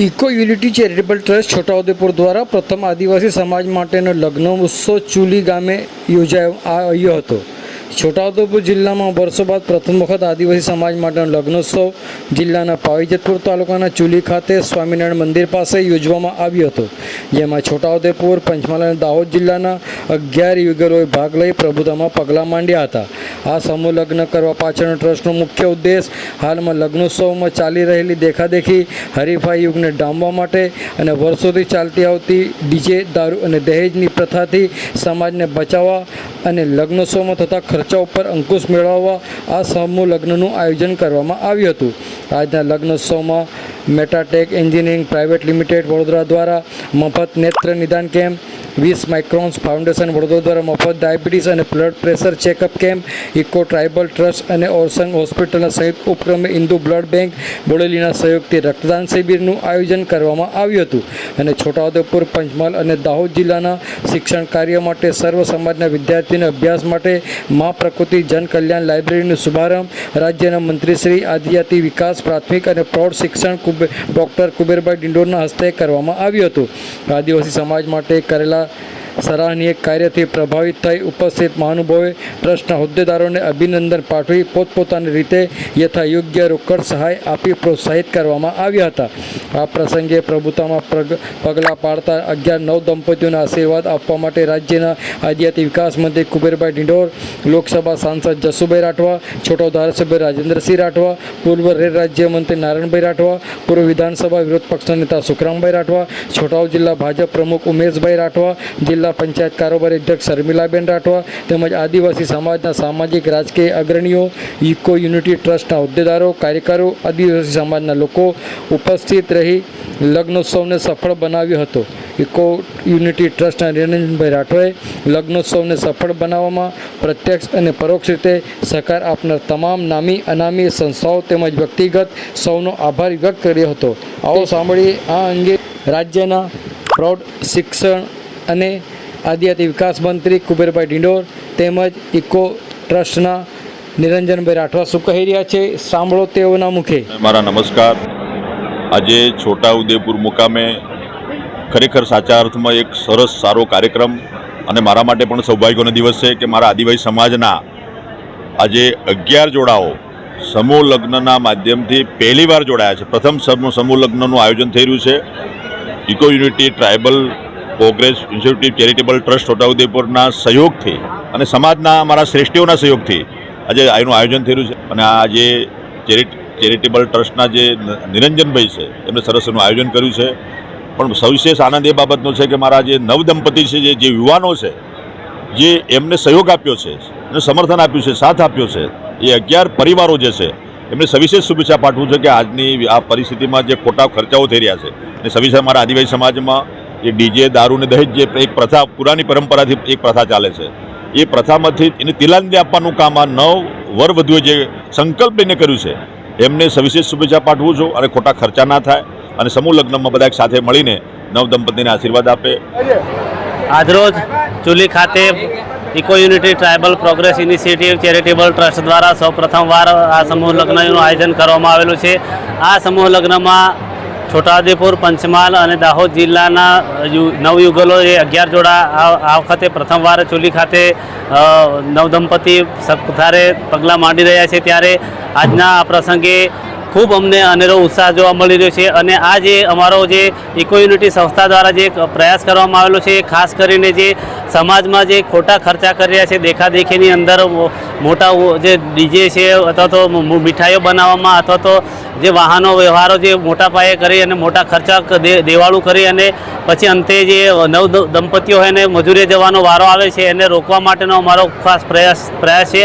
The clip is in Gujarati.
Eco unity charitable trust Chhota Udepur દ્વારા પ્રથમ આદિવાસી સમાજ માટેનો લગ્નોત્સવ ચુલી ગામે યોજાયો હતો। છોટાઉદેપુર જિલ્લામાં વર્ષો બાદ પ્રથમ વખત આદિવાસી સમાજ માટેનો લગ્નોત્સવ જિલ્લાના પાવીજેતપુર તાલુકાના ચુલી ખાતે સ્વામિનારાયણ મંદિર પાસે યોજવામાં આવ્યો હતો, જેમાં છોટાઉદેપુર, પંચમહાલ અને દાહોદ જિલ્લાના 11 યુગલોએ ભાગ લઈ પ્રભુતામાં પગલાં માંડ્યા હતા। આ સમૂહ લગ્ન કરવા પાછળનો ટ્રસ્ટનો મુખ્ય ઉદ્દેશ હાલમાં લગ્નોત્સવમાં ચાલી રહેલી દેખાદેખી હરીફાઈ યુગને ડામવા માટે અને વર્ષોથી ચાલતી આવતી ડીજે, દારૂ અને દહેજની પ્રથાથી સમાજને બચાવવા અને લગ્નોત્સવમાં થતા ખર્ચા ઉપર અંકુશ મેળવવા આ સમૂહ લગ્નનું આયોજન કરવામાં આવ્યું હતું। આજના લગ્નોત્સવમાં મેટાટેક એન્જિનિયરિંગ પ્રાઇવેટ લિમિટેડ વડોદરા દ્વારા મફત નેત્ર નિદાન કેમ્પ, 20 માઇક્રોન્સ ફાઉન્ડેશન વડોદરા દ્વારા મફત ડાયાબિટીસ અને blood pressure checkup camp, eco tribal trust અને ઓરસંગ હોસ્પિટલના સંયુક્ત ઉપક્રમે ઇન્દુ બ્લડ બેંક બોડેલીના સહયોગથી રક્તદાન શિબિરનું આયોજન કરવામાં આવ્યું હતું અને છોટાઉદેપુર, પંચમહાલ અને દાહોદ જિલ્લાના શિક્ષણ કાર્ય માટે સર્વ સમાજના વિદ્યાર્થીઓના અભ્યાસ માટે મા પ્રકૃતિ જન કલ્યાણ લાઇબ્રેરીનો શુભારંભ રાજ્યના મંત્રી શ્રી આદિજાતિ વિકાસ, પ્રાથમિક અને પ્રૌઢ શિક્ષણ ડૉક્ટર કુબેરભાઈ ડિંડોરના હસ્તે કરવામાં આવ્યું હતું। આદિવાસી સમાજ માટે કરેલા સરાહનીય કાર્યથી પ્રભાવિત થઈ ઉપસ્થિત મહાનુભાવોએ ટ્રસ્ટના હોદ્દેદારોને અભિનંદન પાઠવી પોતપોતાની રીતે યથાયોગ્ય રોકડ સહાય આપી પ્રોત્સાહિત કરવામાં આવ્યા હતા। આ પ્રસંગે પ્રભુતામાં પગલાં પાડતા 11 નવદંપતીઓને આશીર્વાદ આપવા માટે રાજ્યના આદિજાતિ વિકાસ મંત્રી કુબેરભાઈ ડિંડોર, લોકસભા સાંસદ જસુભાઈ રાઠવા, છોટાઉ ધારાસભ્ય રાજેન્દ્રસિંહ રાઠવા, પૂર્વ રેલ રાજ્યમંત્રી નારાયણભાઈ રાઠવા, પૂર્વ વિધાનસભા વિરોધ પક્ષના નેતા સુખરામભાઈ રાઠવા, છોટાઉ જિલ્લા ભાજપ પ્રમુખ ઉમેશભાઈ રાઠવા, જિલ્લા પંચાયત કારોબારી અધ્યક્ષ શર્મિલાબેન રાઠવા તેમજ આદિવાસી સમાજના સામાજિક રાજકીય અગ્રણીઓ, ઇકો યુનિટી ટ્રસ્ટના હોદ્દેદારો, કાર્યકરો, આદિવાસી સમાજના લોકો ઉપસ્થિત રહી લગ્નોત્સવને સફળ બનાવ્યો હતો। ઇકો યુનિટી ટ્રસ્ટના નિરંજનભાઈ રાઠવાએ લગ્નોત્સવને સફળ બનાવવામાં પ્રત્યક્ષ અને પરોક્ષ રીતે સહકાર આપનાર તમામ નામી અનામી સંસ્થાઓ તેમજ વ્યક્તિગત સૌનો આભાર વ્યક્ત કર્યો હતો। આવો સાંભળીએ આ અંગે રાજ્યના પ્રૌઢ શિક્ષણ અને આદિજાતિ વિકાસ મંત્રી કુબેરભાઈ ડિંડોર તેમજ ઇકો ટ્રસ્ટના નિરંજનભાઈ રાઠવા શું કહી રહ્યા છે, સાંભળો તેઓના મુખે। મારા નમસ્કાર। આજે છોટાઉદેપુર મુકામે ખરેખર સાચા અર્થમાં એક સરસ સારો કાર્યક્રમ અને મારા માટે પણ સૌભાગ્યનો દિવસ છે કે મારા આદિવાસી સમાજના આજે 11 જોડાઓ સમૂહ લગ્નના માધ્યમથી પહેલીવાર જોડાયા છે। પ્રથમ સમૂહ લગ્નનું આયોજન થઈ રહ્યું છે eco unity tribal progress institute charitable trust છોટાઉદેપુરના સહયોગથી અને સમાજના અમારા શ્રેષ્ઠીઓના સહયોગથી આજે આનું આયોજન થઈ રહ્યું છે અને આ જે ચેરિટેબલ ટ્રસ્ટના જે નિરંજનભાઈ છે એમણે સરસ એનું આયોજન કર્યું છે। પણ સવિશેષ આનંદ એ બાબતનો છે કે મારા જે નવદંપતિ છે, જે યુવાનો છે, જે એમને સહયોગ આપ્યો છે અને સમર્થન આપ્યું છે, સાથ આપ્યો છે, એ 11 પરિવારો જે છે એમને સવિશેષ શુભેચ્છા પાઠવું છે કે આજની આ પરિસ્થિતિમાં જે ખોટા ખર્ચાઓ થઈ રહ્યા છે અને સવિશેષ મારા આદિવાસી સમાજમાં એ ડીજે, દારૂ ને દહેજ જે એક પ્રથા પુરાની પરંપરાથી એક પ્રથા ચાલે છે, એ પ્રથામાંથી એને તિલાંજલિ આપવાનું કામ આ 9 વર વધુએ જે સંકલ્પ લઈને કર્યું છે એમને સવિશેષ શુભેચ્છા પાઠવું છું અને ખોટા ખર્ચા ના થાય અને સમૂહ લગ્નમાં બધા સાથે મળીને નવદંપતિને આશીર્વાદ આપે। આજરોજ ચુલી ખાતે eco unity tribal progress initiative charitable trust દ્વારા સૌપ્રથમવાર આ સમૂહ લગ્નનું આયોજન કરવામાં આવેલું છે। આ સમૂહ લગ્નમાં છોટાઉદેપુર, પંચમહાલ અને દાહોદ જિલ્લાના નવયુગલો એ 11 જોડા આ વખતે પ્રથમવાર ચુલી ખાતે નવદંપતિ સત્કારે પગલાં માંડી રહ્યા છે, ત્યારે આજના આ પ્રસંગે ખૂબ અમને અનેરો ઉત્સાહ જોવા મળી રહ્યો છે અને આ જે અમારો જે ઇકો યુનિટી સંસ્થા દ્વારા જે પ્રયાસ કરવામાં આવેલો છે, ખાસ કરીને જે સમાજમાં જે ખોટા ખર્ચા કરી રહ્યા છે, દેખાદેખીની અંદર મોટા જે ડીજે છે અથવા તો મીઠાઈઓ બનાવવામાં અથવા તો જે વાહનો વ્યવહારો જે મોટા પાયે કરી અને મોટા ખર્ચા દેવાળું કરી અને પછી અંતે જે નવ દંપતીઓ હોય એને મજૂરીએ જવાનો વારો આવે છે એને રોકવા માટેનો અમારો ખાસ પ્રયાસ છે।